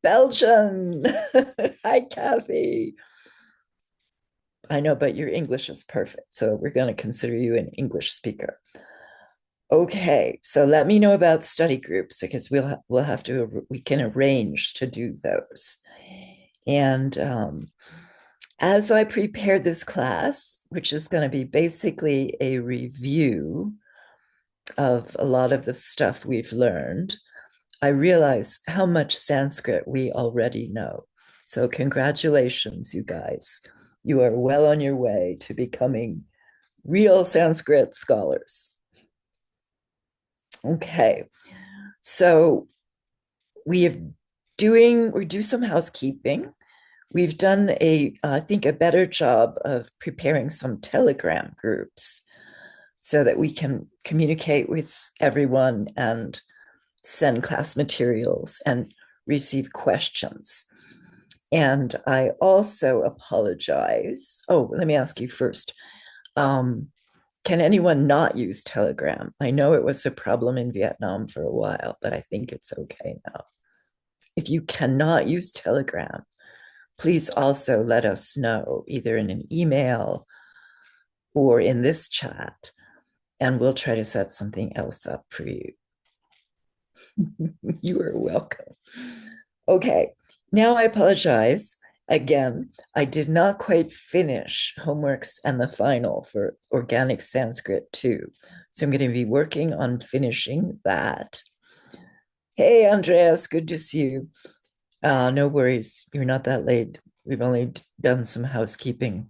Belgian. Hi, Kathy. I know, but your English is perfect. So we're going to consider you an English speaker. Okay, so let me know about study groups because we'll have to we can arrange to do those. And as I prepare this class, which is going to be basically a review of a lot of the stuff we've learned, I realize how much Sanskrit we already know. So, congratulations, you guys. You are well on your way to becoming real Sanskrit scholars. Okay, so we do some housekeeping. We've done I think, a better job of preparing some Telegram groups so that we can communicate with everyone and send class materials and receive questions. And I also apologize. Oh, let me ask you first. Um, can anyone not use Telegram? I know it was a problem in Vietnam for a while, but I think it's okay now. If you cannot use Telegram, please also let us know either in an email or in this chat, and we'll try to set something else up for you. You are welcome. Okay, now I apologize. Again, I did not quite finish homeworks and the final for Organic Sanskrit 2. So I'm going to be working on finishing that. Hey, Andreas, good to see you. No worries, you're not that late. We've only done some housekeeping.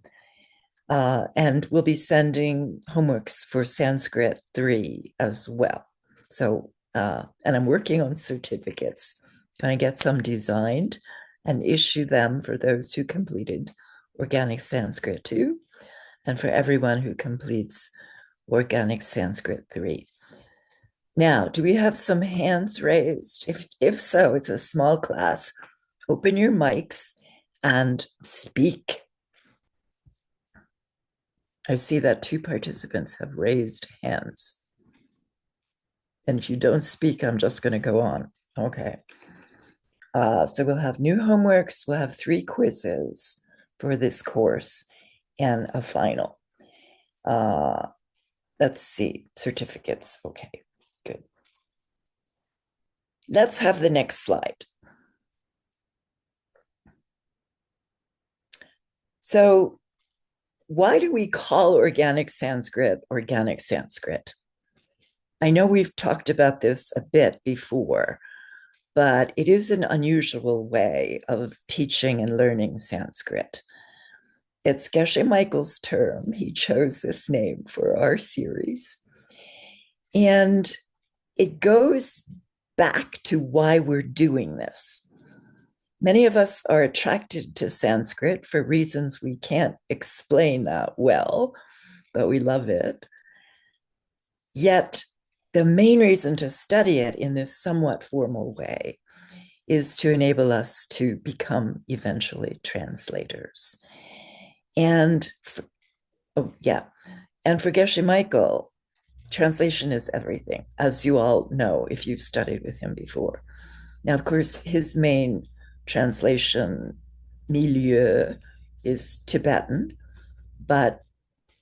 And we'll be sending homeworks for Sanskrit 3 as well. So, and I'm working on certificates. Going to get some designed and issue them for those who completed Organic Sanskrit 2 and for everyone who completes Organic Sanskrit 3. Now, do we have some hands raised? If so, it's a small class. Open your mics and speak. I see that 2 participants have raised hands. And if you don't speak, I'm just going to go on. Okay. So we'll have new homeworks. We'll have 3 quizzes for this course and a final. Let's see, certificates. Okay, good. Let's have the next slide. So why do we call organic Sanskrit organic Sanskrit? I know we've talked about this a bit before, but it is an unusual way of teaching and learning Sanskrit. It's Geshe Michael's term. He chose this name for our series. And it goes back to why we're doing this. Many of us are attracted to Sanskrit for reasons we can't explain that well, but we love it. Yet, the main reason to study it in this somewhat formal way is to enable us to become eventually translators. And and for Geshe Michael, translation is everything, as you all know if you've studied with him before. Now, of course, his main translation milieu is Tibetan, but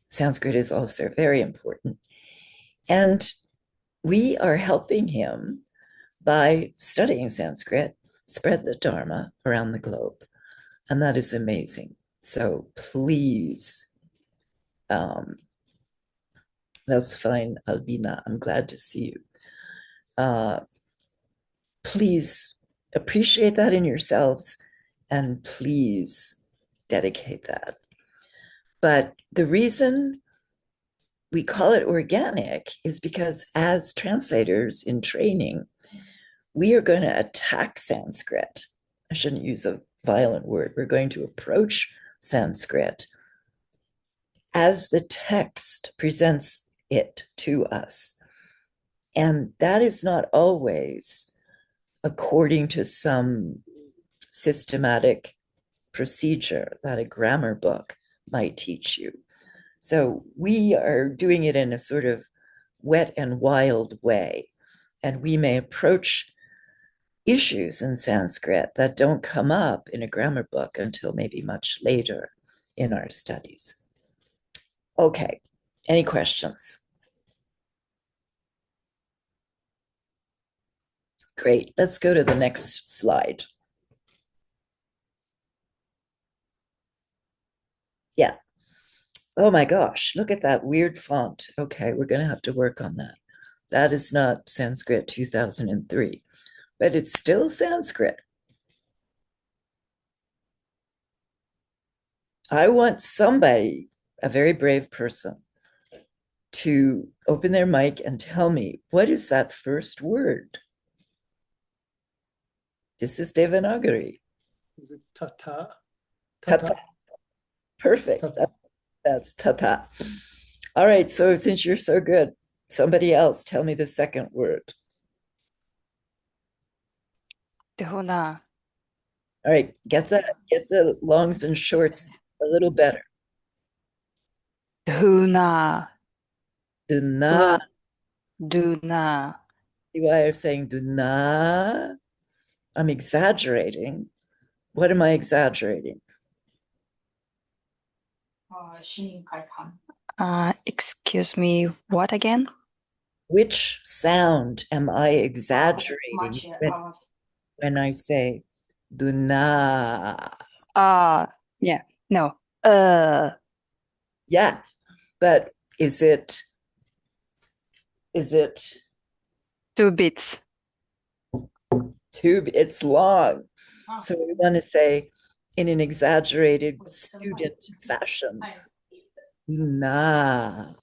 Sanskrit is also very important. And we are helping him by studying Sanskrit, spread the Dharma around the globe. And that is amazing. So please, that's fine, Albina. I'm glad to see you. Please appreciate that in yourselves and please dedicate that. But the reason we call it organic is because as translators in training, we are going to attack Sanskrit. I shouldn't use a violent word. We're going to approach Sanskrit as the text presents it to us. And that is not always according to some systematic procedure that a grammar book might teach you. So we are doing it in a sort of wet and wild way. And we may approach issues in Sanskrit that don't come up in a grammar book until maybe much later in our studies. Okay, any questions? Great, let's go to the next slide. Yeah. Oh my gosh, look at that weird font. Okay, we're going to have to work on that. That is not Sanskrit 2003, but it's still Sanskrit. I want somebody, a very brave person, to open their mic and tell me, what is that first word? This is Devanagari. Tata. Tata. Perfect. Tata. That's tata. All right, so since you're so good, somebody else tell me the second word. Dhuna. All right, get the longs and shorts a little better. Dhuna. Do not. Dhuna. See why I'm saying do not? I'm exaggerating. What am I exaggerating? Excuse me, what again? Which sound am I exaggerating when I say do not? Yeah, no. Yeah, but is it 2 bits. it's long. So we want to say in an exaggerated student fashion. Nah.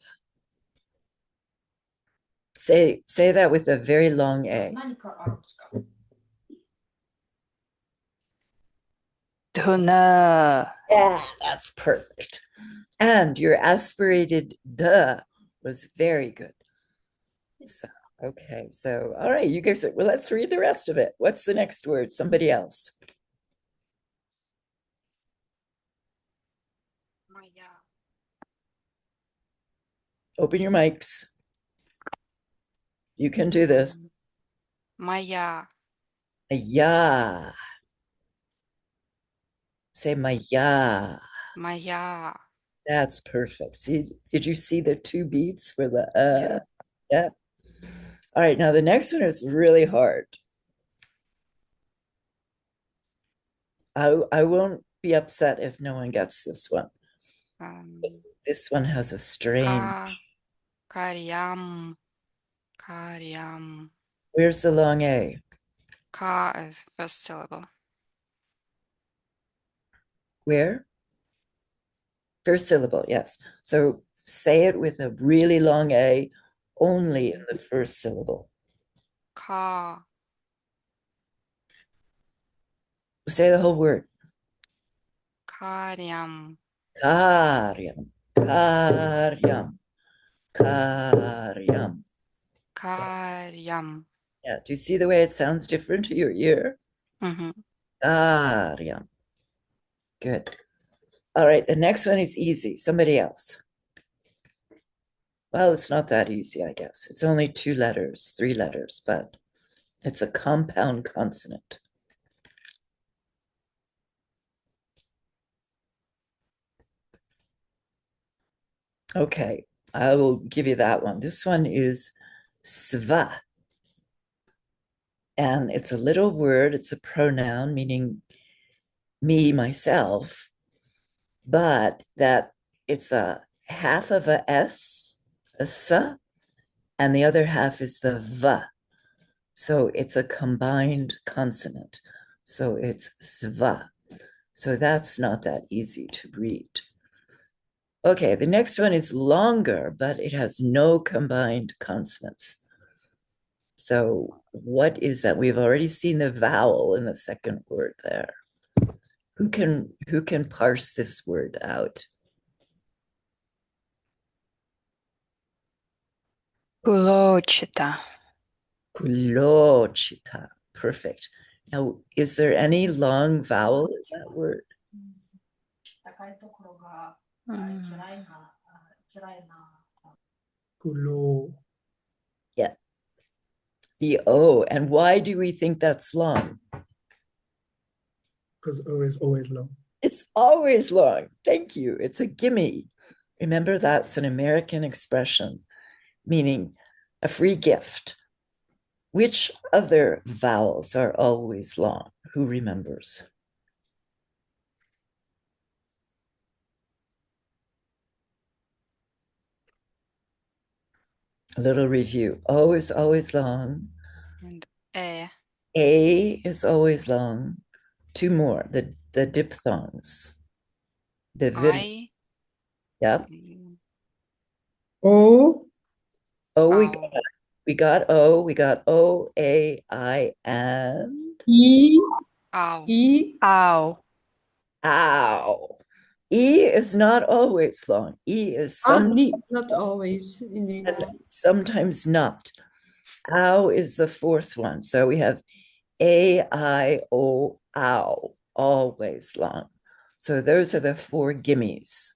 Say that with a very long A. Dhuna. Yeah, that's perfect. And your aspirated the was very good. So, okay, so all right, you guys, well, let's read the rest of it. What's the next word? Somebody else. Open your mics. You can do this. Maya. Yeah. Say Maya. Maya. That's perfect. See, did you see the 2 beats for the Yeah. Yeah. All right, now the next one is really hard. I won't be upset if no one gets this one. This one has a strain. Karyam. Karyam. Where's the long A? Ka is first syllable. Where? First syllable, yes. So say it with a really long A only in the first syllable. Ka. Say the whole word. Karyam. Karyam. Karyam. Karyam. Karyam. Yeah, do you see the way it sounds different to your ear? Mm-hmm. Karyam. Good. All right, the next one is easy. Somebody else. Well, it's not that easy, I guess. It's only 2 letters, 3 letters, but it's a compound consonant. Okay, I will give you that one. This one is sva. And it's a little word, it's a pronoun meaning me, myself, but that it's a half of a S, a S, and the other half is the V. So it's a combined consonant. So it's sva. So that's not that easy to read. Okay, the next one is longer, but it has no combined consonants. So what is that? We've already seen the vowel in the second word there. Who can parse this word out? Kulochita. Kulochita. Perfect. Now, is there any long vowel in that word? Kulo. Yeah. The O. And why do we think that's long? Because O is always long. It's always long. Thank you. It's a gimme. Remember, that's an American expression, meaning a free gift. Which other vowels are always long? Who remembers? A little review. O is always long. And E. A is always long. Two more, the diphthongs. The I. yeah. O, O Ow. we got O, we got O, A, I, and E, Ow. E, Ow. ow. E is not always long. E is not always, indeed. sometimes not. Ow is the fourth one. So we have A, I, O, ow, always long. So those are the four gimmies.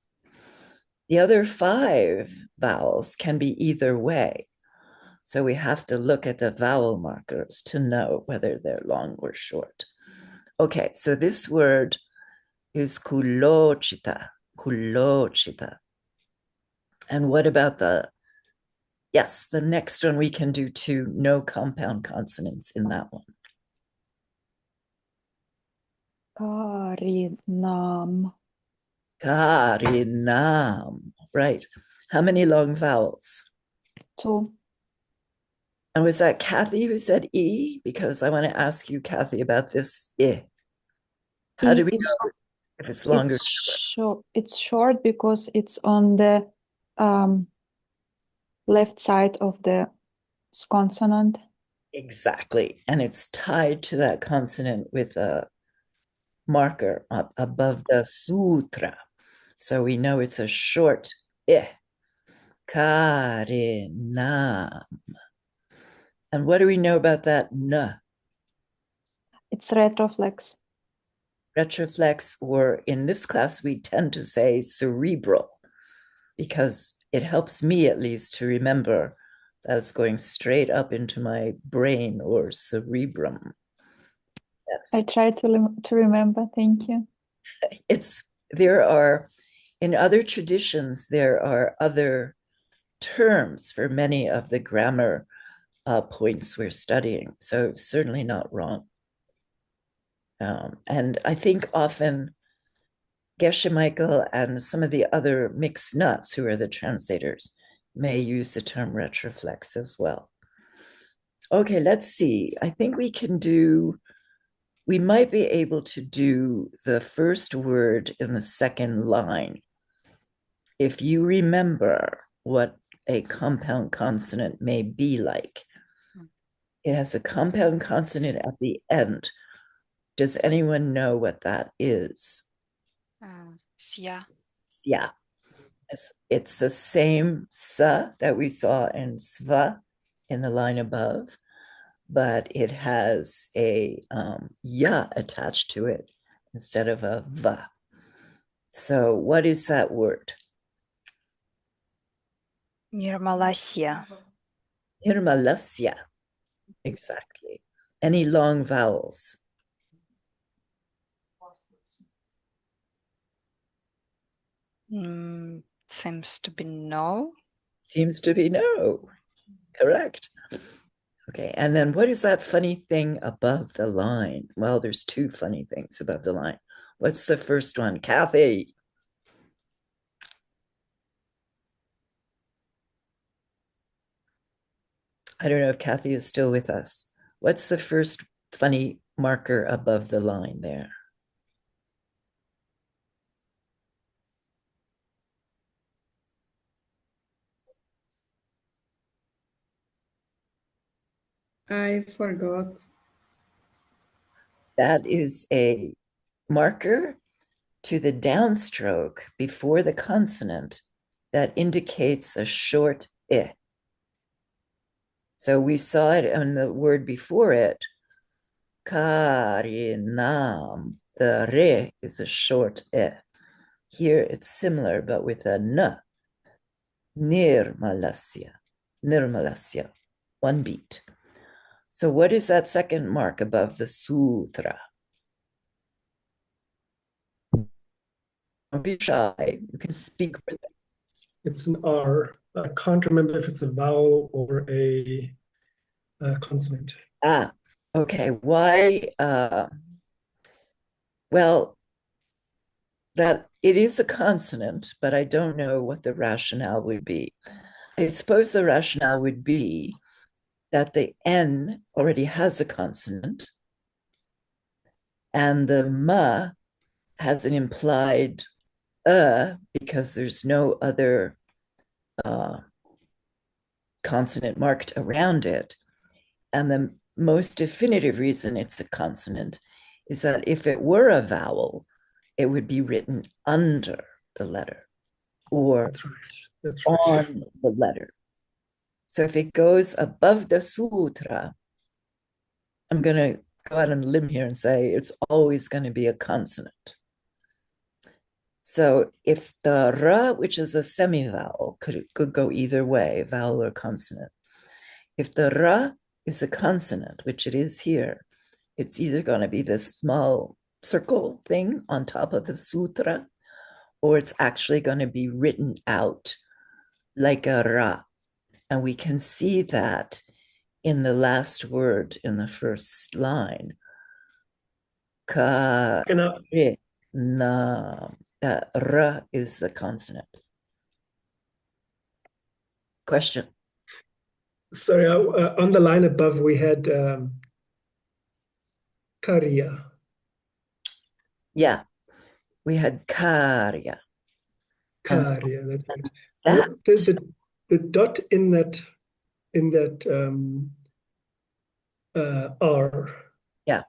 The other five vowels can be either way. So we have to look at the vowel markers to know whether they're long or short. Okay, so this word is kulochita, kulochita. And what about yes, the next one we can do too, no compound consonants in that one. Karinam. Karinam, right. How many long vowels? 2. And was that Kathy who said E? Because I want to ask you, Kathy, about this I. How do we know if it's long or short? It's short because it's on the left side of the consonant. Exactly. And it's tied to that consonant with a marker up above the sutra. So we know it's a short I. Karinam. And what do we know about that N? It's retroflex. Retroflex, or in this class, we tend to say cerebral, because it helps me at least to remember that it's going straight up into my brain or cerebrum. Yes. I try to remember. Thank you. There are, in other traditions, there are other terms for many of the grammar points we're studying. So certainly not wrong. And I think often Geshe Michael and some of the other mixed nuts who are the translators may use the term retroflex as well. Okay, let's see. I think we might be able to do the first word in the second line. If you remember what a compound consonant may be like, it has a compound consonant at the end. Does anyone know what that is? Sia. Yeah. It's the same sa that we saw in sva in the line above, but it has a ya attached to it instead of a va. So what is that word? Nirmalasya. Nirmalasya. Exactly. Any long vowels? Seems to be no. Seems to be no. Correct. Okay, and then what is that funny thing above the line? Well, there's two funny things above the line. What's the first one? Kathy. I don't know if Kathy is still with us. What's the first funny marker above the line there? I forgot. That is a marker to the downstroke before the consonant that indicates a short I. So we saw it on the word before it, karinam. The re is a short I. Here it's similar, but with a n. Nirmalasya. Nirmalasya. One beat. So what is that second mark above the sutra? Don't be shy. You can speak with it. It's an R. I can't remember if it's a vowel or a consonant. Ah, okay. Why? Well, that it is a consonant, but I don't know what the rationale would be. I suppose the rationale would be that the N already has a consonant and the ma has an implied because there's no other consonant marked around it. And the most definitive reason it's a consonant is that if it were a vowel, it would be written under the letter or That's right. That's right. on the letter. So if it goes above the sutra, I'm going to go out on a limb here and say it's always going to be a consonant. So if the ra, which is a semivowel, could go either way, vowel or consonant. If the ra is a consonant, which it is here, it's either going to be this small circle thing on top of the sutra, or it's actually going to be written out like a ra. And we can see that in the last word in the first line. Ka re na. That ra is the consonant. Question. Sorry, on the line above we had Karya. Yeah, we had karya. Karya, that's right. That, The dot in that R. Yeah.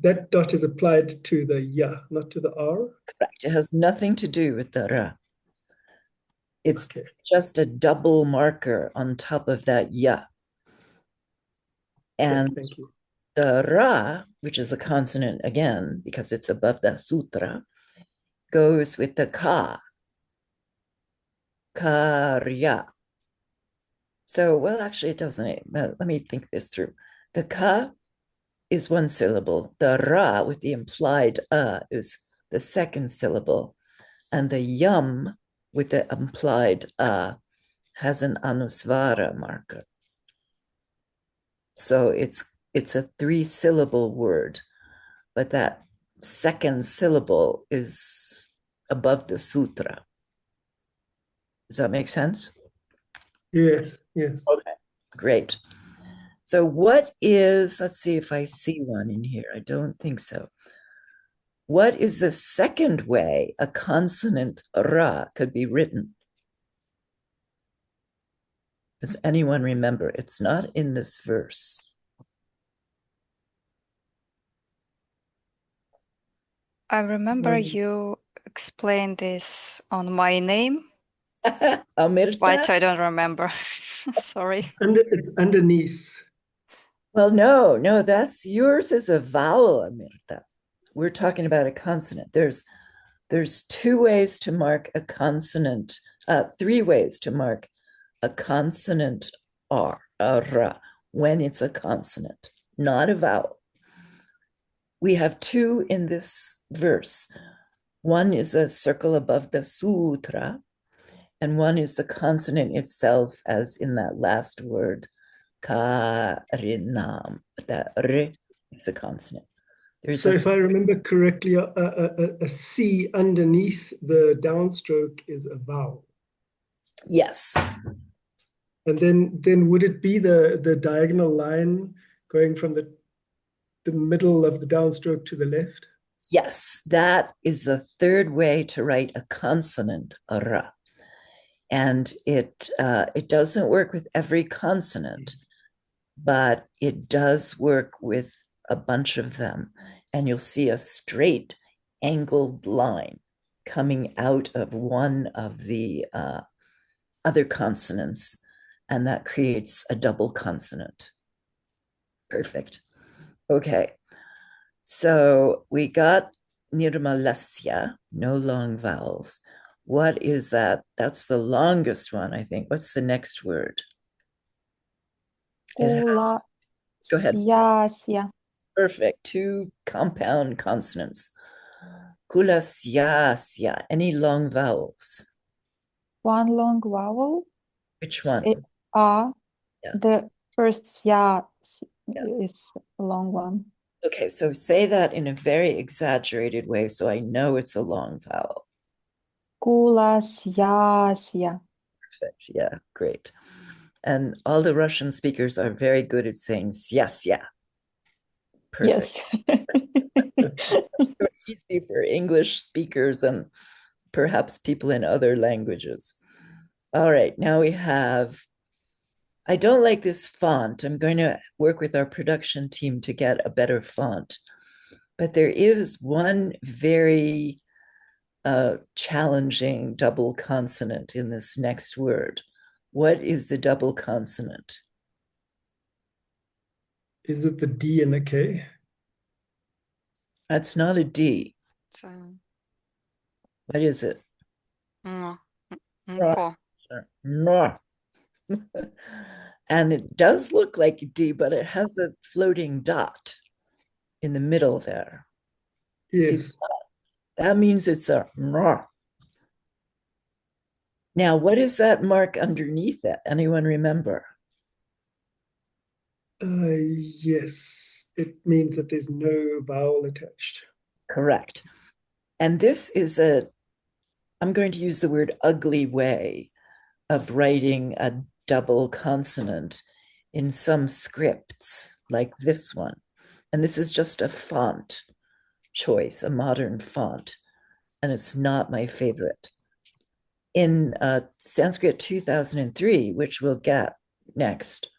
That dot is applied to the ya, not to the R. correct. It has nothing to do with the ra. It's Okay. just a double marker on top of that ya. And Thank you. the ra, which is a consonant again, because it's above the sutra, goes with the ka. Karya. So, well, actually, it doesn't. Let me think this through. The ka is one syllable. The ra with the implied is the second syllable. And the yum with the implied has an anusvara marker. So it's a 3-syllable word, but that second syllable is above the sutra. Does that make sense? Yes, yes. Okay, great. So what is, let's see if I see one in here. I don't think so. What is the second way a consonant ra could be written? Does anyone remember? It's not in this verse. I remember you explained this on my name, Amirta? but I don't remember. Sorry. It's underneath. Well, no, that's yours is a vowel, Amirta. We're talking about a consonant. There's 2 ways to mark a consonant, 3 ways to mark a consonant R, ra, when it's a consonant, not a vowel. We have 2 in this verse. One is a circle above the sutra, and one is the consonant itself, as in that last word, karinam. That r is a consonant. So if I remember correctly, a C underneath the downstroke is a vowel. Yes. And then would it be the diagonal line going from the middle of the downstroke to the left? Yes, that is the 3rd way to write a consonant, ra. And it doesn't work with every consonant, but it does work with a bunch of them. And you'll see a straight angled line coming out of one of the other consonants, and that creates a double consonant. Perfect. Okay. So we got nirmalasya, no long vowels. What is that? That's the longest one, I think. What's the next word? Go ahead. Sya. Perfect. Two compound consonants. Kulasya. Any long vowels? One long vowel. Which one? A. Yeah. The first sya Yeah. is a long one. Okay, so say that in a very exaggerated way so I know it's a long vowel. Kulasya. Perfect. Yeah, great. And all the Russian speakers are very good at saying sya. Perfect. Yes. Easy for English speakers and perhaps people in other languages. All right, now we have, I don't like this font. I'm going to work with our production team to get a better font. But there is one very challenging double consonant in this next word. What is the double consonant? Is it the D and the K? That's not a D. Це What is it? м, мко. No. And it does look like a D, but it has a floating dot in the middle there. See, Yes. that means it's a no. Now, what is that mark underneath it? Anyone remember? Yes. It means that there's no vowel attached. Correct. And this is I'm going to use the word ugly way of writing a double consonant in some scripts like this one. And this is just a font choice, a modern font, and it's not my favorite. In Sanskrit 2003, which we'll get next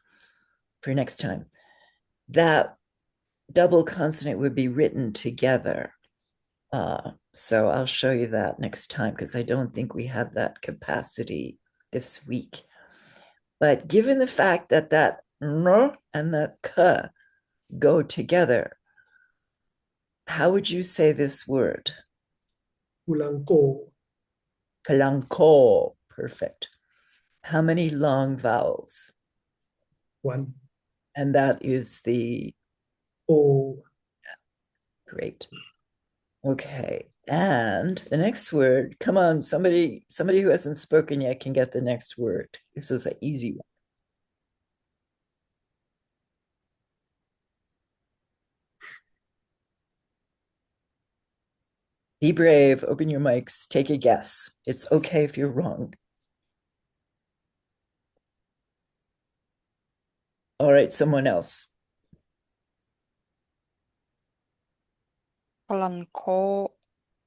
for next time, that double consonant would be written together. So I'll show you that next time because I don't think we have that capacity this week. But given the fact that that r and the k go together, how would you say this word? Ulanko. Kalanko. Perfect. How many long vowels? One. And that is the O. great. Okay. And the next word, come on, somebody who hasn't spoken yet can get the next word. This is an easy one. Be brave, open your mics, take a guess. It's okay if you're wrong. All right, someone else. Polanko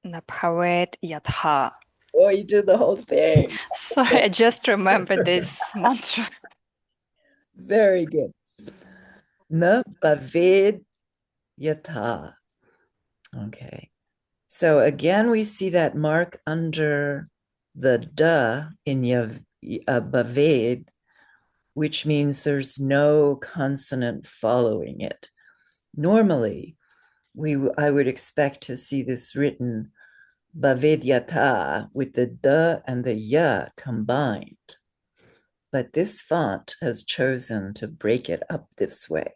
Naphavet Yatha. Oh, you did the whole thing. Sorry, I just remembered this mantra. Very good. Na bavid yata. Okay. So again, we see that mark under the da in baved, which means there's no consonant following it. Normally, I would expect to see this written bavedyata with the da and the ya combined. But this font has chosen to break it up this way.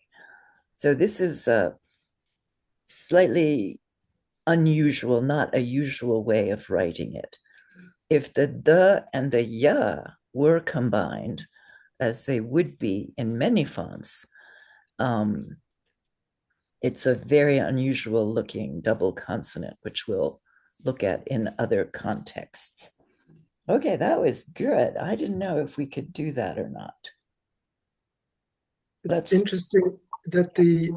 So this is a slightly unusual, not a usual way of writing it. If the da and the ya were combined, as they would be in many fonts, it's a very unusual looking double consonant, which we'll look at in other contexts. Okay, that was good. I didn't know if we could do that or not. It's interesting that the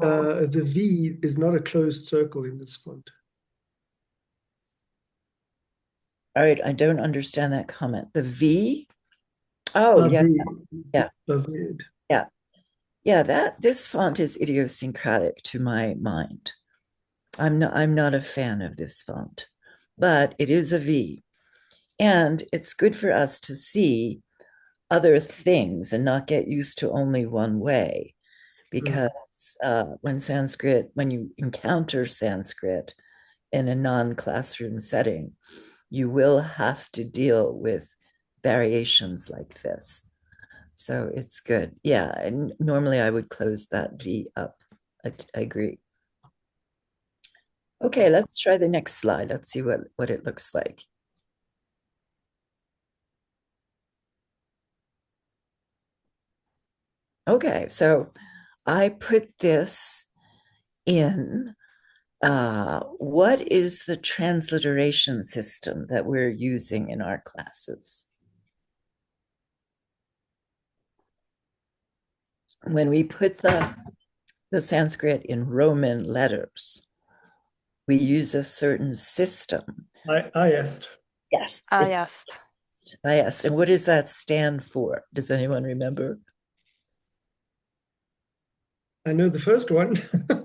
V is not a closed circle in this font. All right, I don't understand that comment. The V? Oh, yeah. Yeah. Bavid. Yeah. Yeah, this font is idiosyncratic to my mind. I'm not a fan of this font, but it is a V. And it's good for us to see other things and not get used to only one way. Because when you encounter Sanskrit in a non-classroom setting, you will have to deal with variations like this. So it's good. Yeah, and normally I would close that V up. I agree. Okay, let's try the next slide. Let's see what it looks like. Okay, so I put this in. What is the transliteration system that we're using in our classes? When we put the Sanskrit in Roman letters, we use a certain system. I asked. Yes. I asked. I asked. And what does that stand for? Does anyone remember? I know the first one.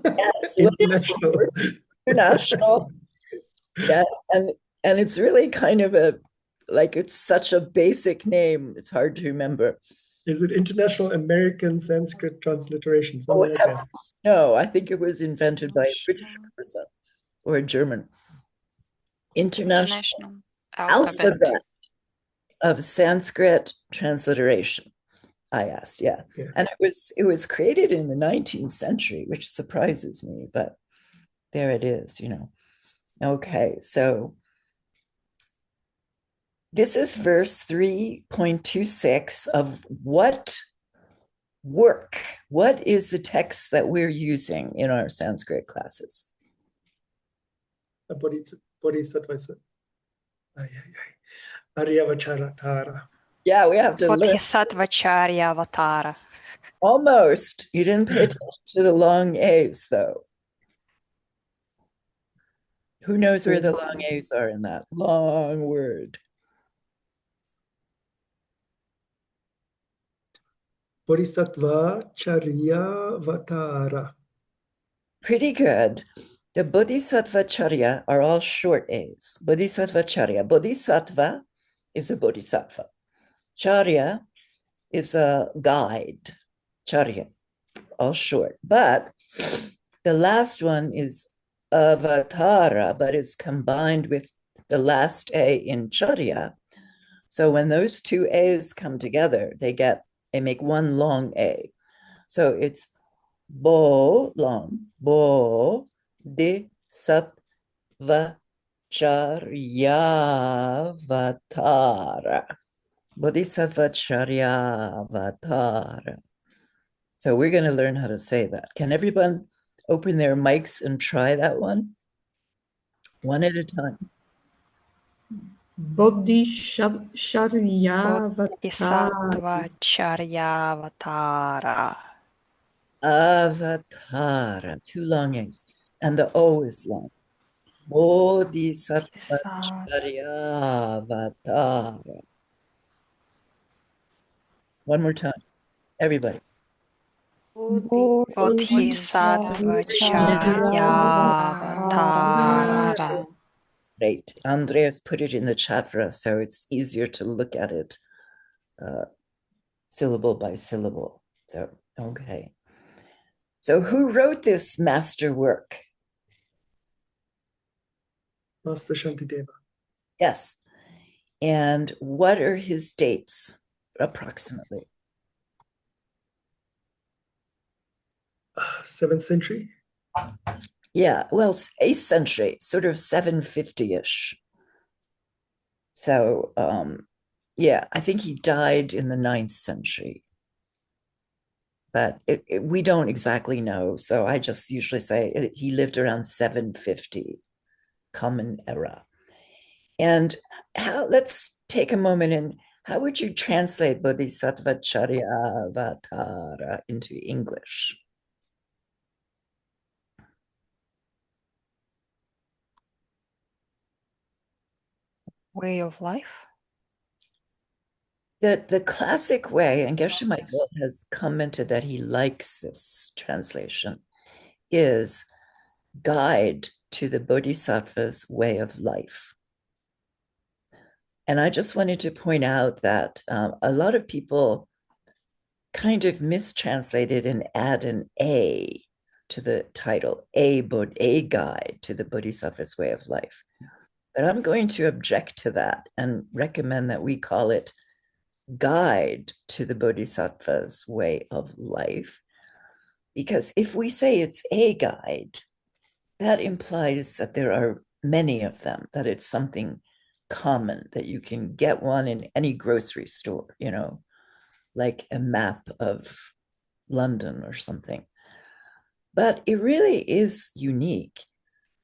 Yes, International. International. Yes, and it's really kind of it's such a basic name. It's hard to remember. Is it International American Sanskrit Transliteration? Oh, Something like that. no, I think it was invented by a British person or a German. International Alphabet of Sanskrit Transliteration. I asked, yeah. And it was created in the 19th century, which surprises me, but there it is, you know. Okay, so this is verse 3.26 of what work? What is the text that we're using in our Sanskrit classes? Bodhisattva. Aryavacharatara. Yeah, we have to learn. Bodhisattva Charya Avatara. Almost. You didn't pay attention to the long A's, though. Who knows where the long A's are in that long word? Bodhisattva Charya Vatara. Pretty good. The Bodhisattva Charya are all short A's. Bodhisattva Charya. Bodhisattva is a bodhisattva. Charya is a guide. Charya, all short. But the last one is avatara, but it's combined with the last A in Charya. So when those two A's come together, they make one long A. So it's bo long, bo di sattva charyavatara. Bodhisattva charyavatara. So we're going to learn how to say that. Can everyone open their mics and try that one at a time? Bodhisattva Bodhisattva Charya Avatara. Avatara, two long A's. And the O is long. Bodhisattva Charyavatara. One more time. Everybody. Bodhisattva Charya Avatara. Great. Andreas put it in the chat for us, so it's easier to look at it syllable by syllable. So, okay. So who wrote this master work? Master Shantideva. Yes. And what are his dates, approximately? 7th century? Yeah, well, 8th century, sort of 750-ish. So, yeah, I think he died in the 9th century. But we don't exactly know. So I just usually say he lived around 750, Common Era. And let's take a moment and how would you translate Bodhisattva Charyavatara into English? Way of life. The classic way, and Geshe Michael has commented that he likes this translation, is guide to the Bodhisattva's way of life. And I just wanted to point out that a lot of people kind of mistranslate it and add an A to the title, a guide to the Bodhisattva's way of life. But I'm going to object to that and recommend that we call it guide to the bodhisattva's way of life. Because if we say it's a guide, that implies that there are many of them, that it's something common, that you can get one in any grocery store, you know, like a map of London or something. But it really is unique.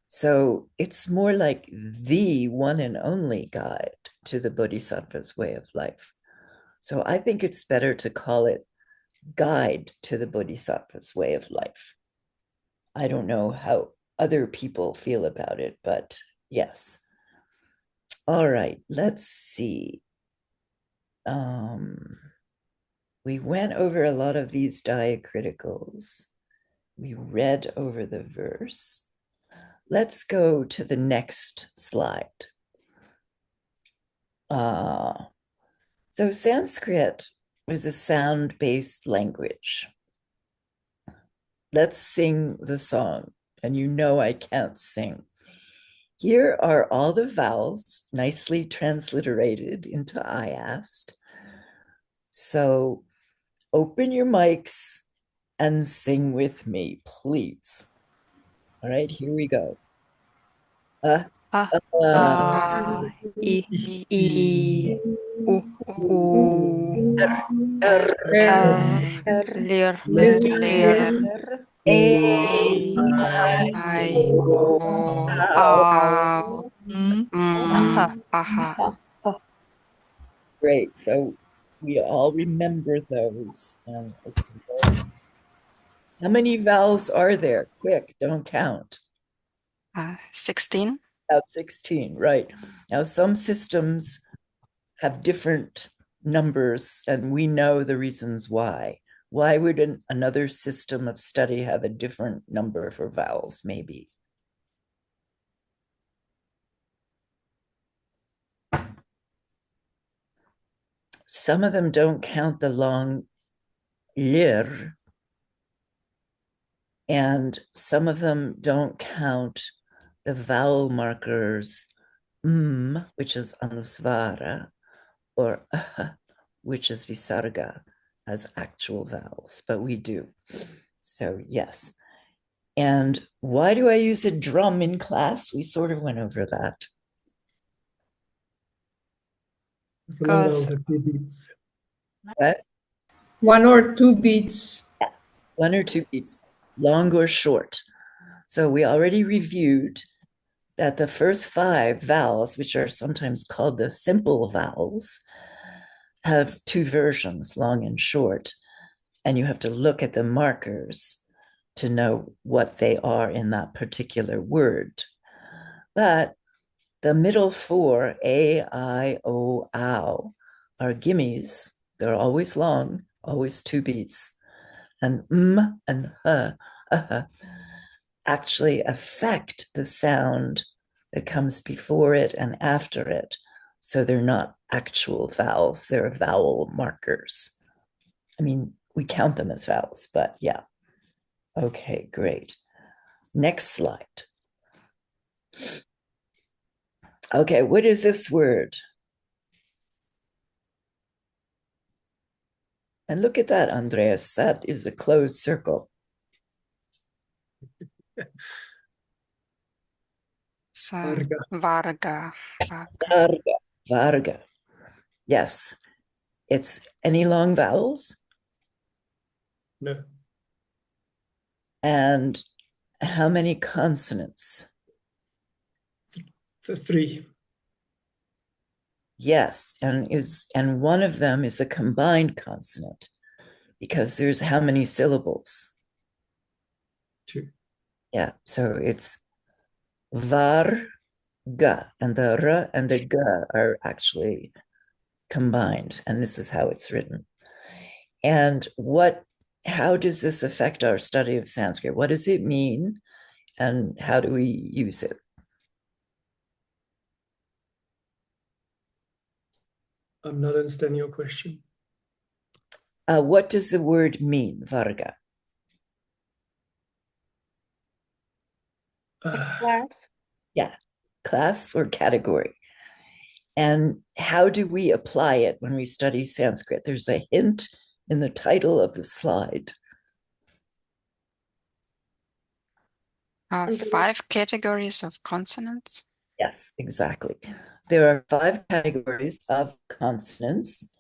So it's more like the one and only guide to the bodhisattva's way of life. So I think it's better to call it guide to the bodhisattva's way of life. I don't know how other people feel about it, but yes. All right, let's see. We went over a lot of these diacriticals. We read over the verse. Let's go to the next slide. So Sanskrit is a sound-based language. Let's sing the song. And you know I can't sing. Here are all the vowels nicely transliterated into I asked. So open your mics and sing with me, please. All right, here we go. Ah, I, U, U, Lir, Lir, I, Au, Aha, Aha. Great. So we all remember those. And it's how many vowels are there? Quick, don't count. 16. About 16, right. Now, some systems have different numbers, and we know the reasons why. Why would another system of study have a different number for vowels, maybe? Some of them don't count the long lir, and some of them don't count the vowel markers which is anusvara, or which is visarga, as actual vowels, but we do. So yes. And why do I use a drum in class? We sort of went over that. The long vowels have 2 beats. What? 1 or 2 beats. 1 or 2 beats, long or short. So we already reviewed that the first 5 vowels, which are sometimes called the simple vowels, have 2 versions, long and short. And you have to look at the markers to know what they are in that particular word. But the middle 4, A, I, O, ow, are gimmies. They're always long, always 2 beats. And and actually affect the sound that comes before it and after it. So they're not actual vowels, they're vowel markers. I mean, we count them as vowels, but yeah. Okay, great. Next slide. Okay, what is this word? And look at that, Andreas. That is a closed circle. Varga. Varga. Varga. Varga. Yes. It's any long vowels? No. And how many consonants? So 3. Yes, and one of them is a combined consonant because there's how many syllables? 2. Yeah, so it's var ga, and the r and the g are actually combined, and this is how it's written. And how does this affect our study of Sanskrit? What does it mean, and how do we use it? I'm not understanding your question. What does the word mean, varga? Uh, Class. Yeah, class or category. And how do we apply it when we study Sanskrit? There's a hint in the title of the slide. 5 categories of consonants. Yes, exactly. There are 5 categories of consonants.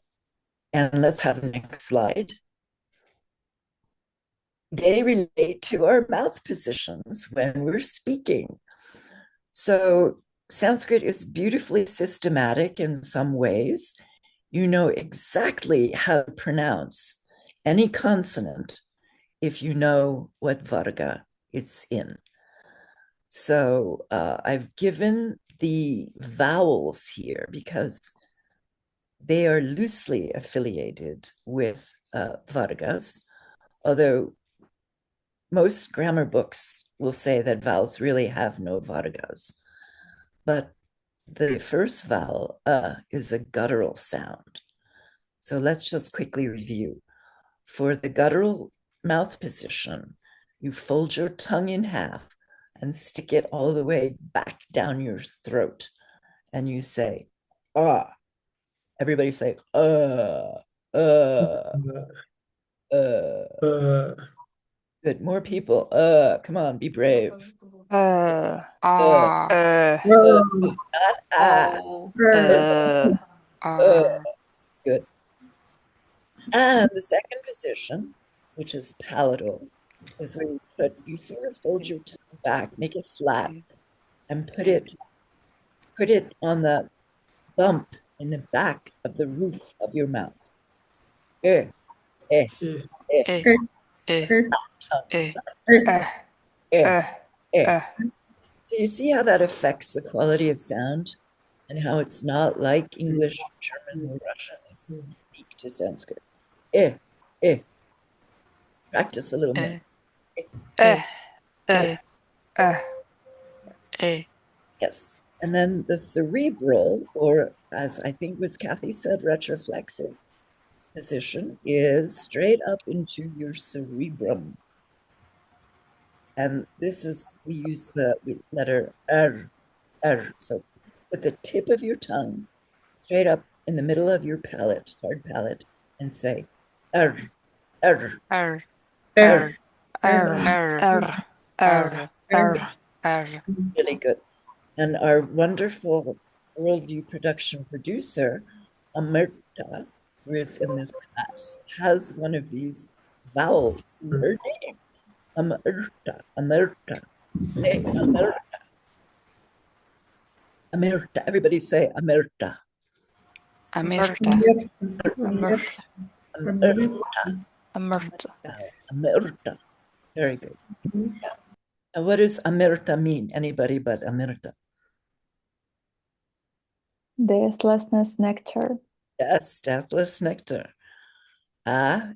And let's have the next slide. They relate to our mouth positions when we're speaking. So Sanskrit is beautifully systematic in some ways. You know exactly how to pronounce any consonant if you know what varga it's in. So I've given the vowels here because they are loosely affiliated with vargas, although most grammar books will say that vowels really have no vargas. But the first vowel, is a guttural sound. So let's just quickly review. For the guttural mouth position, you fold your tongue in half and stick it all the way back down your throat. And you say, ah. Everybody say, uh. Good. More people. Come on, be brave. Ah, Good. And the second position, which is palatal, is where you sort of fold your tongue back, make it flat, and put it on the bump in the back of the roof of your mouth. Eh, eh, eh. eh, Eh, eh. So you see how that affects the quality of sound and how it's not like English, German, or Russian. It's unique to Sanskrit. Eh, eh. Practice a little more. Yes. And then the cerebral, or as I think was Kathy said, retroflexive position is straight up into your cerebrum. And this is, we use the letter R, R. So put the tip of your tongue straight up in the middle of your palate, hard palate, and say R, R, R, R. Really good. And our wonderful worldview production producer, Amerta, who is in this class, has one of these vowels in her name. Amerta, Amerta. Say Amerta. Amerta. Everybody say Amerta. Amerta. Amerta. Very good. Yeah. And what does Amerta mean? Anybody but Amerta. Deathlessness nectar. Yes, deathless nectar.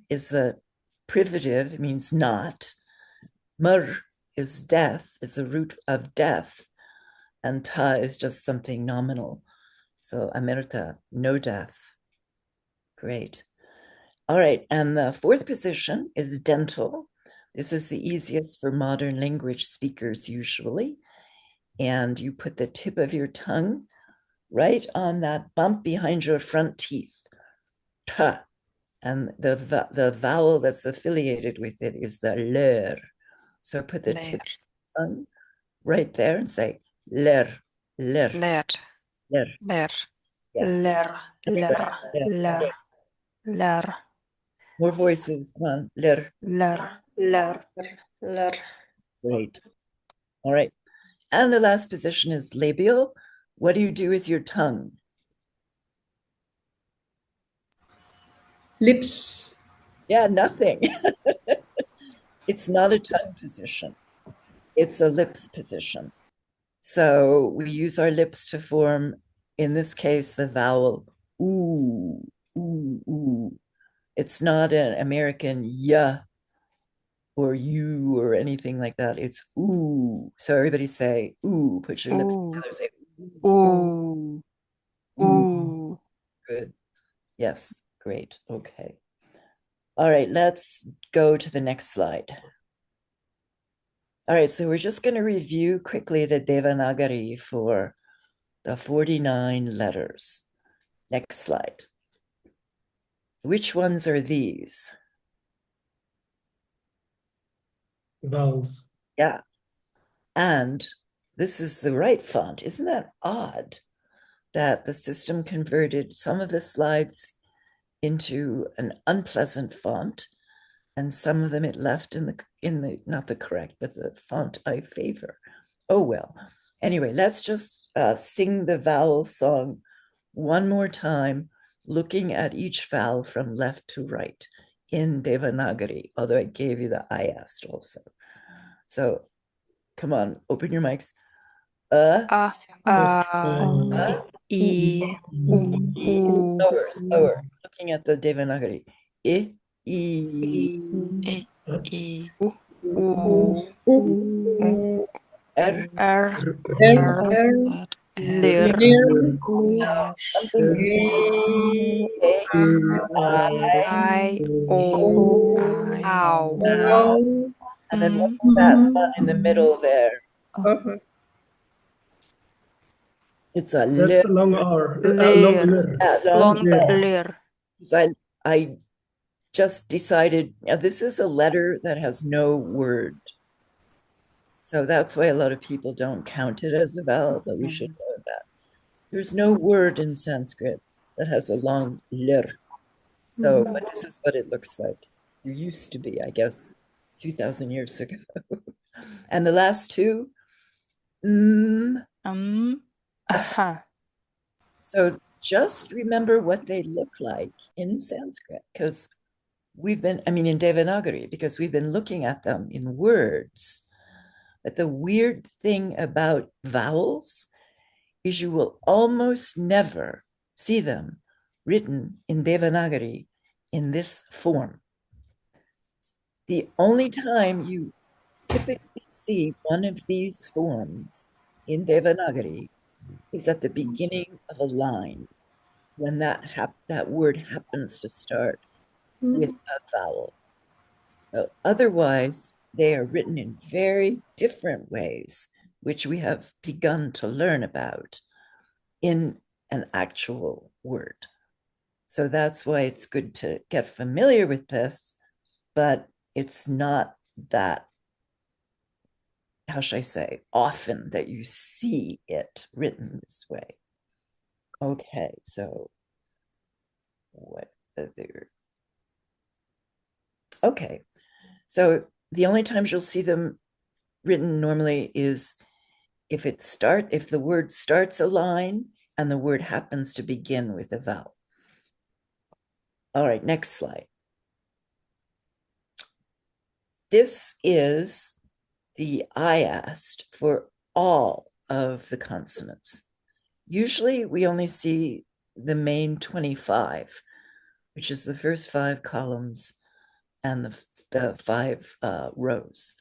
Is the privative, it means not. Mur is death, is the root of death. And ta is just something nominal. So Amerta, no death. Great. All right. And the fourth position is dental. This is the easiest for modern language speakers usually. And you put the tip of your tongue right on that bump behind your front teeth. Ta. And the vowel that's affiliated with it is the ler. So put the tip of the tongue right there and say ler, ler, Ler. ler. Ler. Yeah. Ler. More voices. Come on, ler. Great. All right. And the last position is labial. What do you do with your tongue? Lips. Yeah, nothing. It's not a tongue position. It's a lips position. So we use our lips to form, in this case, the vowel ooh, ooh, ooh. It's not an American ya or you or anything like that. It's ooh. So everybody say ooh, put your lips together, say Ooh. Ooh. good. Yes, great. Okay. All right, let's go to the next slide. All right, so we're just going to review quickly the Devanagari for the 49 letters. Next slide. Which ones are these? Vowels. Yeah. And this is the right font. Isn't that odd that the system converted some of the slides into an unpleasant font and some of them it left in the not the correct, but the font I favor. Oh, well. Anyway, let's just sing the vowel song one more time, looking at each vowel from left to right in Devanagari, although I gave you the I asked also. So come on, open your mics. E, U, Slower. Looking at the Devanagari. I, U, R, R, Lir, something's missing. A, I, O, Ow. and then what's that one in the middle there? It's a That's lir. the long R. Long Lir. lir. Long Lir. Lir. I just decided this is a letter that has no word. So that's why a lot of people don't count it as a vowel, but we should know that. There's no word in Sanskrit that has a long lir. So, but this is what it looks like. There used to be, I guess, 2,000 years ago. And the last two, So just remember what they look like in Sanskrit, because in Devanagari, because we've been looking at them in words. But the weird thing about vowels is you will almost never see them written in Devanagari in this form. The only time you typically see one of these forms in Devanagari is at the beginning of a line, when that word happens to start with a vowel. So otherwise, they are written in very different ways, which we have begun to learn about in an actual word. So that's why it's good to get familiar with this, but it's not that, how should I say, often that you see it written this way. Okay, so what other? Okay, so the only times you'll see them written normally is if the word starts a line and the word happens to begin with a vowel. All right, next slide. This is the I asked for all of the consonants. Usually we only see the main 25, which is the first 5 columns and the 5 rows.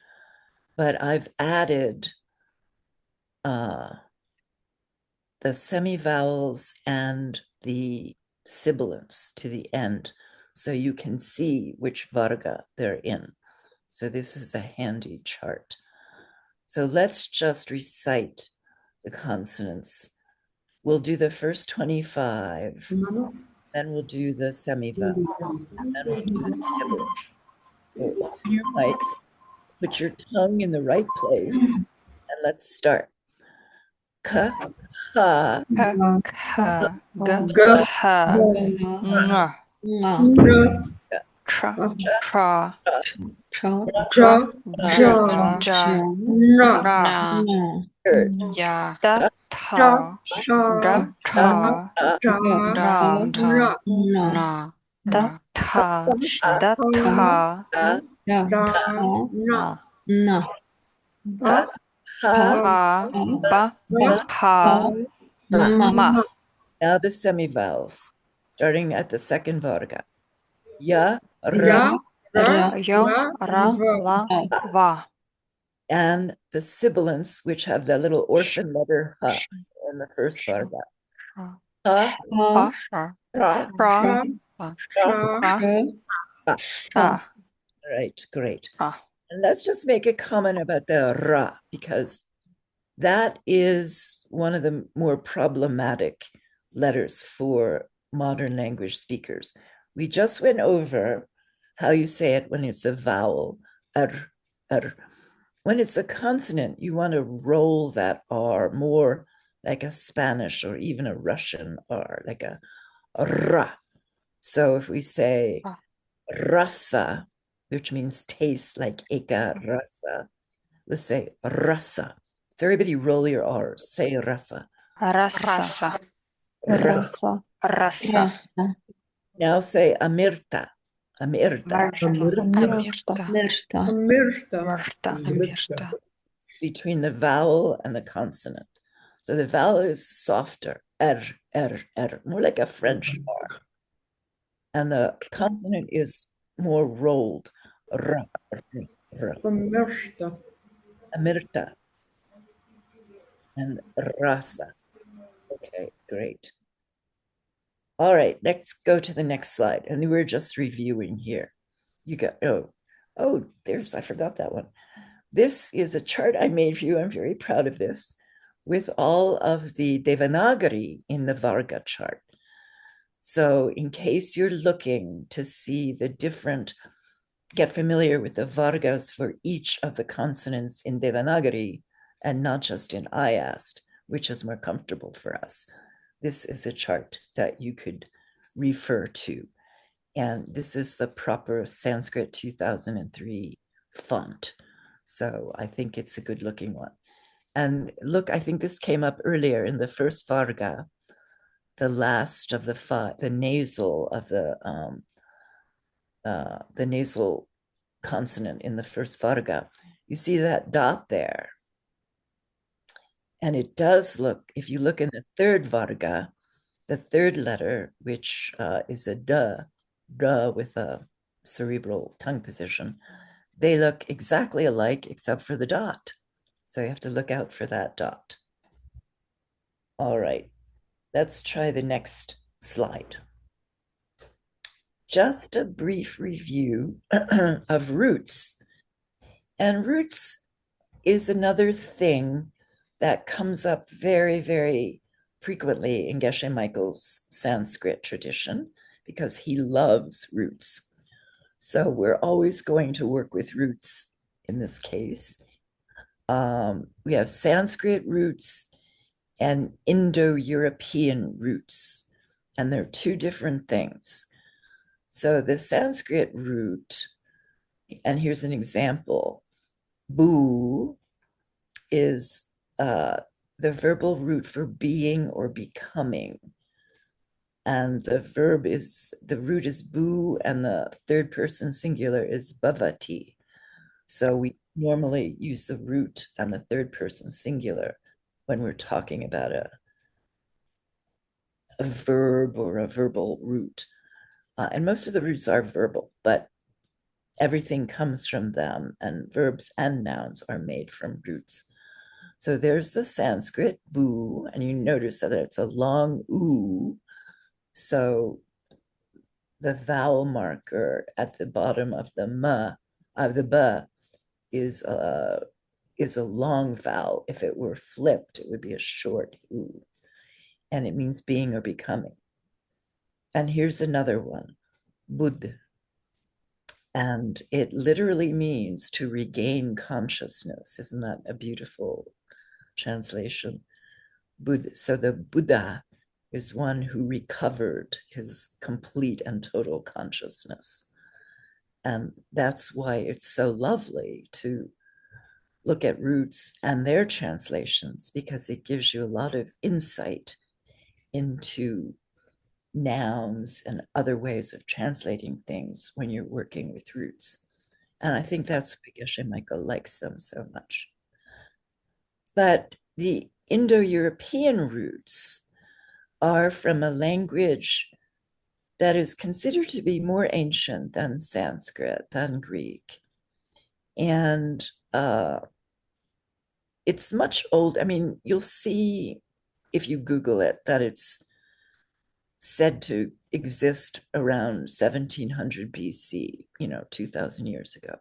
But I've added the semivowels and the sibilants to the end, so you can see which varga they're in. So this is a handy chart. So let's just recite the consonants. We'll do the first 25, then we'll do the semivowels, and then we'll do the sibilants. So open your mics, put your tongue in the right place, and let's start. Ka, ha, Kha, G, G, H, Ng, Tra, Tra, Ja, Ja, Ja, Ja, Na, Ra, er, Da, Sha, Tha, Sha, Da, Tha, Ja, Na, Ra, Da, Tha, Da, ha, Tha, Da, Na, ha, ha, Ha, Ba, Ba, Ha, Ma, Now the semivowels, starting at the second varga. Ya, ra, Ja, Yo, Ra, La, Va, and the sibilants, which have the little orphan letter ha in the first varga. Ha, Ha, ra, Ra, Sha, Ra, Sa, All right, great. Ra. And let's just make a comment about the ra, because that is one of the more problematic letters for modern language speakers. We just went over how you say it when it's a vowel, r. When it's a consonant, you want to roll that R more like a Spanish or even a Russian R, like a ra. So if we say rasa, which means taste, like eka rasa, let's say rasa. So everybody roll your R's. Say rasa. Rasa. Rasa. Rasa. Now say amirta. Amirta. Amirta. Mirta. Mirta. It's between the vowel and the consonant. So the vowel is softer, more like a French R. And the consonant is more rolled, r. Amirta and rasa. Okay, great. All right, let's go to the next slide. And we're just reviewing here. You got, I forgot that one. This is a chart I made for you. I'm very proud of this, with all of the Devanagari in the Varga chart. So in case you're looking to see the different, get familiar with the Vargas for each of the consonants in Devanagari and not just in Ayast, which is more comfortable for us. This is a chart that you could refer to. And this is the proper Sanskrit 2003 font. So I think it's a good looking one. And look, I think this came up earlier in the first Varga, the last of the nasal of the nasal consonant in the first Varga. You see that dot there. And it does look, if you look in the third Varga, the third letter, which is a duh with a cerebral tongue position, they look exactly alike except for the dot. So you have to look out for that dot. All right, let's try the next slide. Just a brief review of roots. And roots is another thing that comes up very, very frequently in Geshe Michael's Sanskrit tradition, because he loves roots. So we're always going to work with roots in this case. We have Sanskrit roots and Indo-European roots, and they're two different things. So the Sanskrit root, and here's an example, bu is the verbal root for being or becoming. And the root is bu, and the third person singular is bhavati. So we normally use the root and the third person singular when we're talking about a verb or a verbal root. And most of the roots are verbal, but everything comes from them, and verbs and nouns are made from roots. So there's the Sanskrit bu, and you notice that it's a long oo. So the vowel marker at the bottom of the ma, of the ba, is a long vowel. If it were flipped, it would be a short oo, and it means being or becoming. And here's another one, bud, and it literally means to regain consciousness. Isn't that a beautiful translation? Bud. So the Buddha is one who recovered his complete and total consciousness. And that's why it's so lovely to look at roots and their translations, because it gives you a lot of insight into nouns and other ways of translating things when you're working with roots. And I think that's why Geshe Michael likes them so much. But the Indo-European roots are from a language that is considered to be more ancient than Sanskrit, than Greek. And it's much old. I mean, you'll see if you Google it that it's said to exist around 1700 BC, 2000 years ago.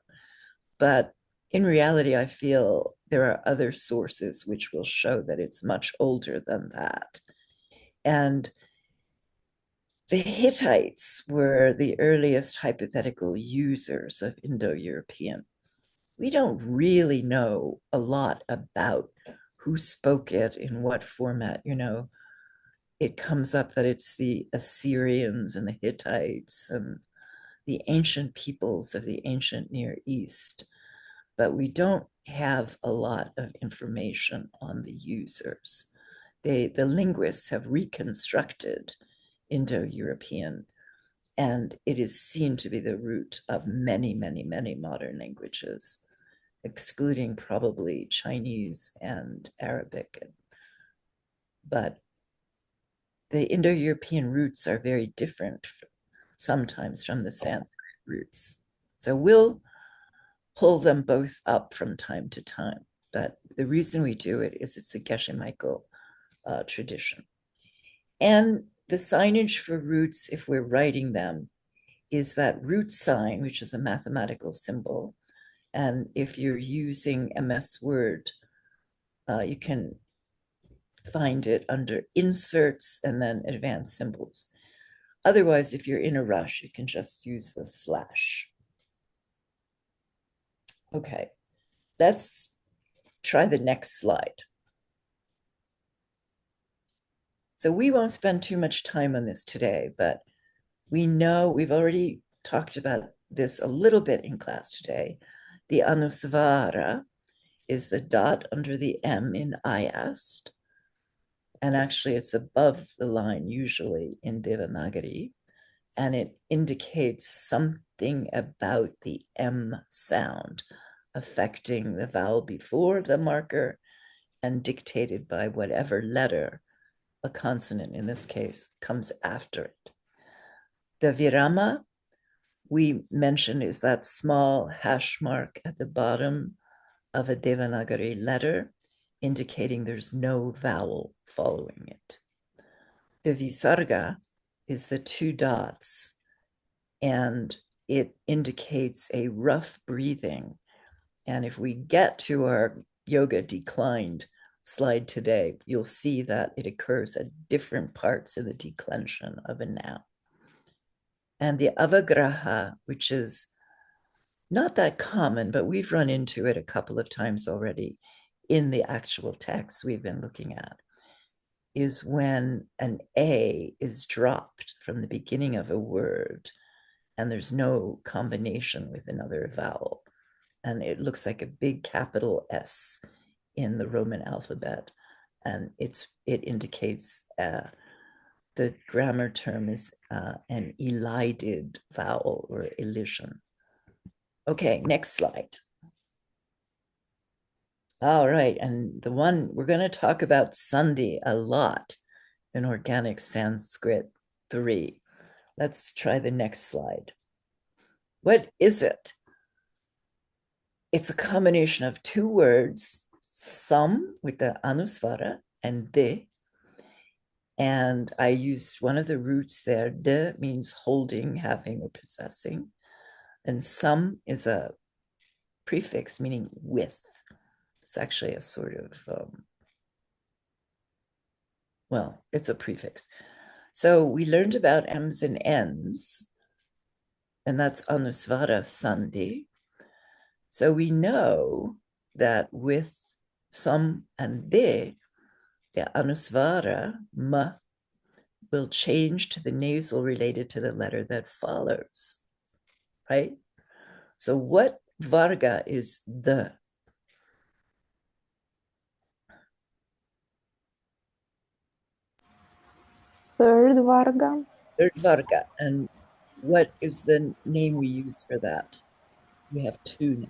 But in reality, I feel there are other sources which will show that it's much older than that. And the Hittites were the earliest hypothetical users of Indo-European. We don't really know a lot about who spoke it in what format. It comes up that it's the Assyrians and the Hittites and the ancient peoples of the ancient Near East, but we don't have a lot of information on the users. The linguists have reconstructed Indo-European, and it is seen to be the root of many, many, many modern languages, excluding probably Chinese and Arabic. But the Indo-European roots are very different sometimes from the Sanskrit roots. So we'll pull them both up from time to time. But the reason we do it is it's a Geshe Michael tradition. And the signage for roots, if we're writing them, is that root sign, which is a mathematical symbol. And if you're using MS Word, you can find it under inserts and then advanced symbols. Otherwise, if you're in a rush, you can just use the slash. Okay, let's try the next slide. So we won't spend too much time on this today, but we know we've already talked about this a little bit in class today. The Anusvara is the dot under the M in Ayast. And actually it's above the line usually in Devanagari. And it indicates something about the M sound affecting the vowel before the marker and dictated by whatever letter, a consonant in this case, comes after it. The virama we mentioned is that small hash mark at the bottom of a Devanagari letter, indicating there's no vowel following it. The visarga is the two dots, and it indicates a rough breathing. And if we get to our yoga declined slide today, you'll see that it occurs at different parts of the declension of a noun. And the avagraha, which is not that common, but we've run into it a couple of times already in the actual text we've been looking at, is when an A is dropped from the beginning of a word and there's no combination with another vowel. And it looks like a big capital S in the Roman alphabet. And it indicates the grammar term is an elided vowel or elision. Okay, next slide. All right, and the one we're going to talk about Sandhi a lot in Organic Sanskrit 3. Let's try the next slide. What is it? It's a combination of two words, sam with the anusvara and de. And I used one of the roots there. De means holding, having, or possessing. And sam is a prefix meaning with. It's actually a sort of, well, it's a prefix. So we learned about M's and N's, and that's Anusvara Sandhi. So we know that with sam and de, the Anusvara, ma, will change to the nasal related to the letter that follows, right? So what varga is the? Third Varga. Third varga. And what is the name we use for that? We have two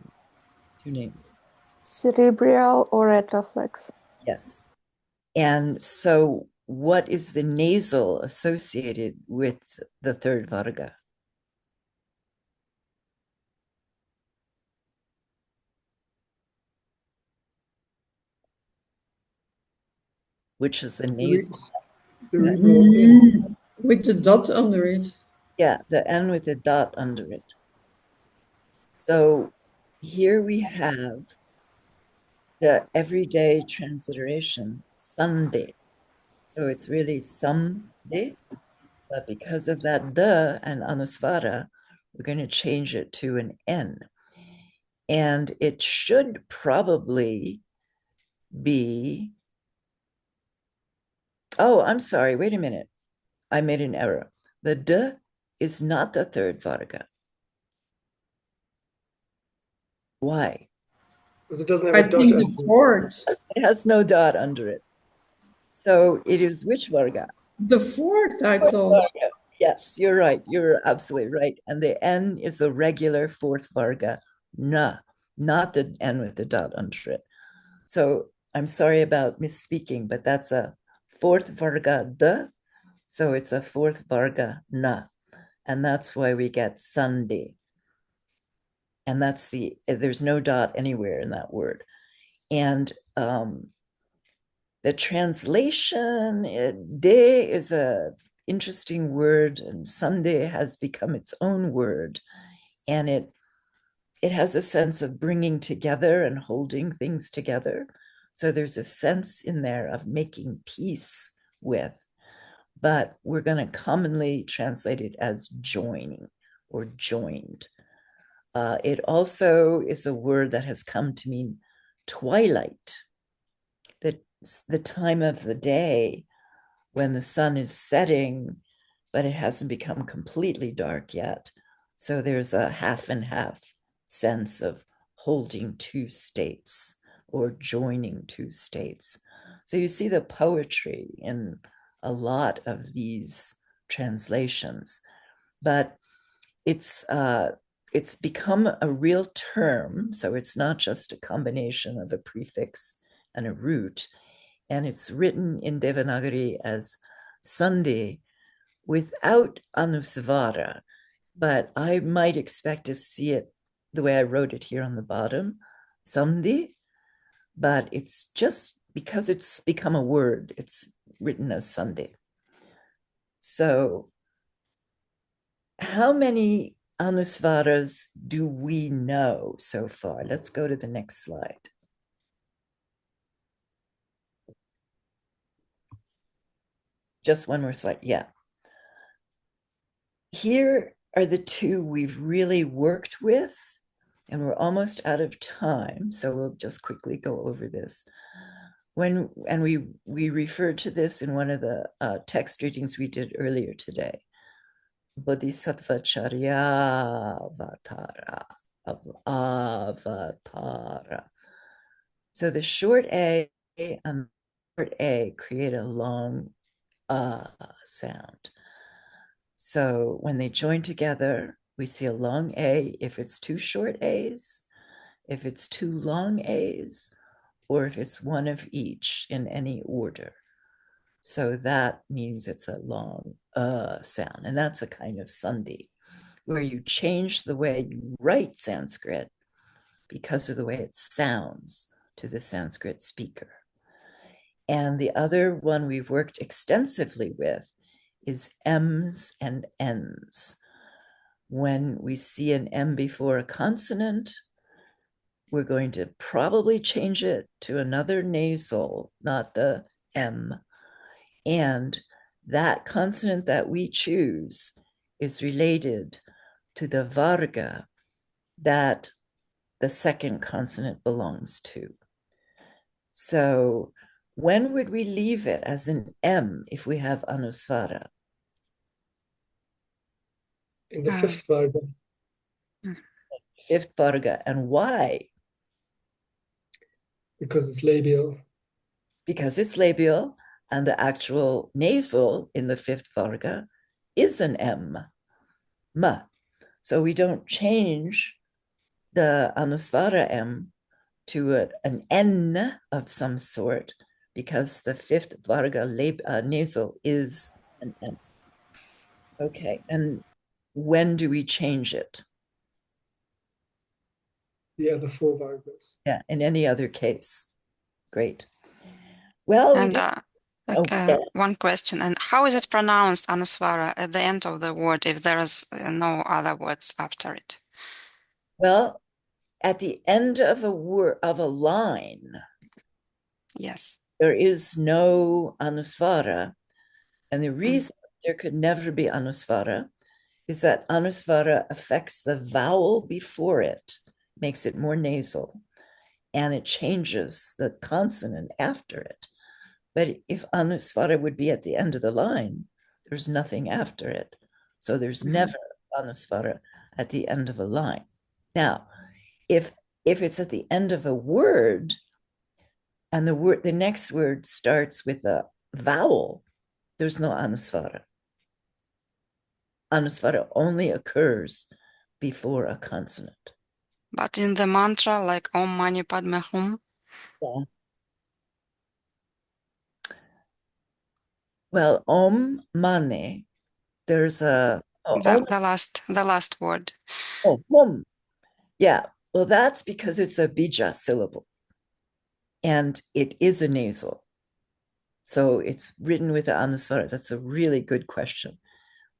names. Cerebral or retroflex. Yes. And so what is the nasal associated with the third varga? Which is the nasal? With the dot under it. Yeah, the N with the dot under it. So here we have the everyday transliteration, Sunday. So it's really someday, but because of that the and anusvara, we're going to change it to an N. And it should probably be, oh, I'm sorry, wait a minute. I made an error. The D is not the third varga. Why? Because it doesn't have I a dot think under the it. fourth. It has no dot under it. So it is which varga? The fourth, I thought. Yes, you're right. You're absolutely right. And the N is a regular fourth varga, na, not the N with the dot under it. So I'm sorry about misspeaking, but that's a fourth varga the. So it's a fourth varga na. And that's why we get Sunday. And that's there's no dot anywhere in that word. And the translation, de is a interesting word, and Sunday has become its own word, and it has a sense of bringing together and holding things together. So there's a sense in there of making peace with, but we're going to commonly translate it as joining or joined. It also is a word that has come to mean twilight, the time of the day when the sun is setting, but it hasn't become completely dark yet. So there's a half and half sense of holding two states or joining two states. So you see the poetry in a lot of these translations, but it's become a real term. So it's not just a combination of a prefix and a root. And it's written in Devanagari as Sunday without Anusvara, but I might expect to see it the way I wrote it here on the bottom, Sunday, but it's just because it's become a word, it's written as Sunday. So how many Anusvaras do we know so far? Let's go to the next slide. Just one more slide. Yeah. Here are the two we've really worked with, and we're almost out of time, so we'll just quickly go over this. We referred to this in one of the text readings we did earlier today. Bodhisattva Charya Avatara. So the short A and the short A create a long sound. So when they join together, we see a long A if it's two short A's, if it's two long A's, or if it's one of each in any order. So that means it's a long sound. And that's a kind of Sandhi, where you change the way you write Sanskrit because of the way it sounds to the Sanskrit speaker. And the other one we've worked extensively with is M's and N's. When we see an M before a consonant, we're going to probably change it to another nasal, not the M. And that consonant that we choose is related to the varga that the second consonant belongs to. So when would we leave it as an M if we have anusvara? In the fifth varga. Fifth varga. And why? Because it's labial. Because it's labial, and the actual nasal in the fifth varga is an M, ma. So we don't change the anusvara M to an N of some sort, because the fifth varga nasal is an M. Okay, and when do we change it? The other four vargas. Yeah, in any other case. Great. Well, And one question, and how is it pronounced, anusvara, at the end of the word if there is no other words after it? Well, at the end of a word of a line, Yes. there is no anusvara. And the reason there could never be anusvara is that anusvara affects the vowel before it, makes it more nasal, and it changes the consonant after it. But if anusvara would be at the end of the line, there's nothing after it. So there's never anusvara at the end of a line. Now, if it's at the end of a word, and the next word starts with a vowel, there's no anusvara. Anusvara only occurs before a consonant. But in the mantra, like Om Mani Padme Hum. Yeah. Well, Om Mane, there's a The last word. Hum. Yeah. Well, that's because it's a bija syllable, and it is a nasal. So it's written with the anusvara. That's a really good question.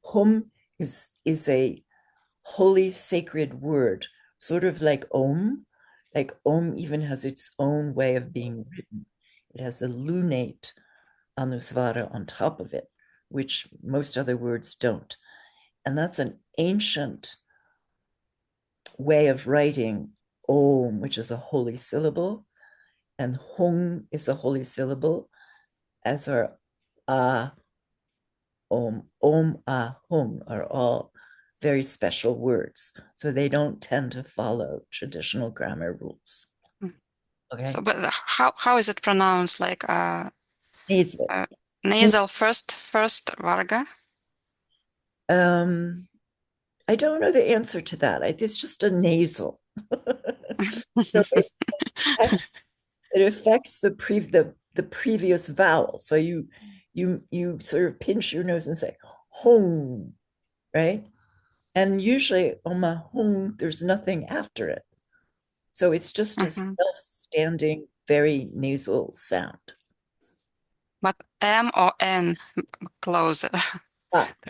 Hum is a holy sacred word, sort of like Om. Like Om even has its own way of being written. It has a lunate anusvara on top of it, which most other words don't. And that's an ancient way of writing Om, which is a holy syllable, and Hung is a holy syllable, as are Om, Hung are all very special words. So they don't tend to follow traditional grammar rules. Okay. So, but how is it pronounced? Like Nasal. Nasal first varga? I don't know the answer to that. It's just a nasal. So it affects the previous vowel. So you sort of pinch your nose and say home, right? And usually oma home, there's nothing after it. So it's just a self-standing, very nasal sound. But M or N closer.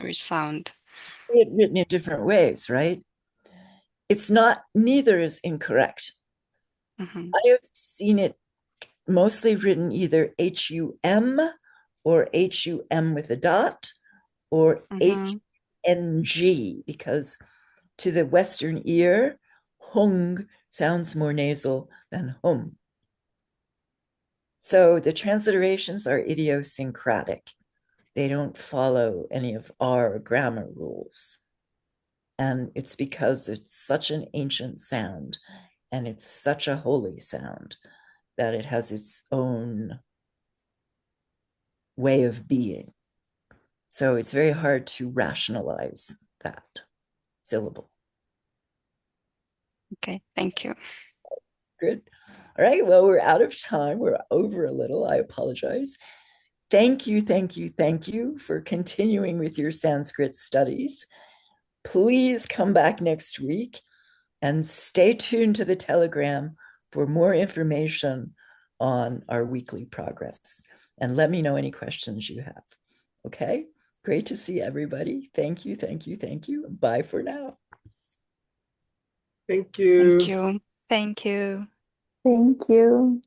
Which sound? It's written in different ways, right? It's not, neither is incorrect. I have seen it mostly written either HUM or HUM with a dot or HNG, because to the Western ear, hung sounds more nasal than hum. So the transliterations are idiosyncratic. They don't follow any of our grammar rules. And it's because it's such an ancient sound and it's such a holy sound that it has its own way of being. So it's very hard to rationalize that syllable. Okay, thank you. Good. All right, well, we're out of time. We're over a little. I apologize. Thank you for continuing with your Sanskrit studies. Please come back next week and stay tuned to the Telegram for more information on our weekly progress. And let me know any questions you have. Okay? Great to see everybody. Thank you. Bye for now. Thank you. Thank you. Thank you. Thank you.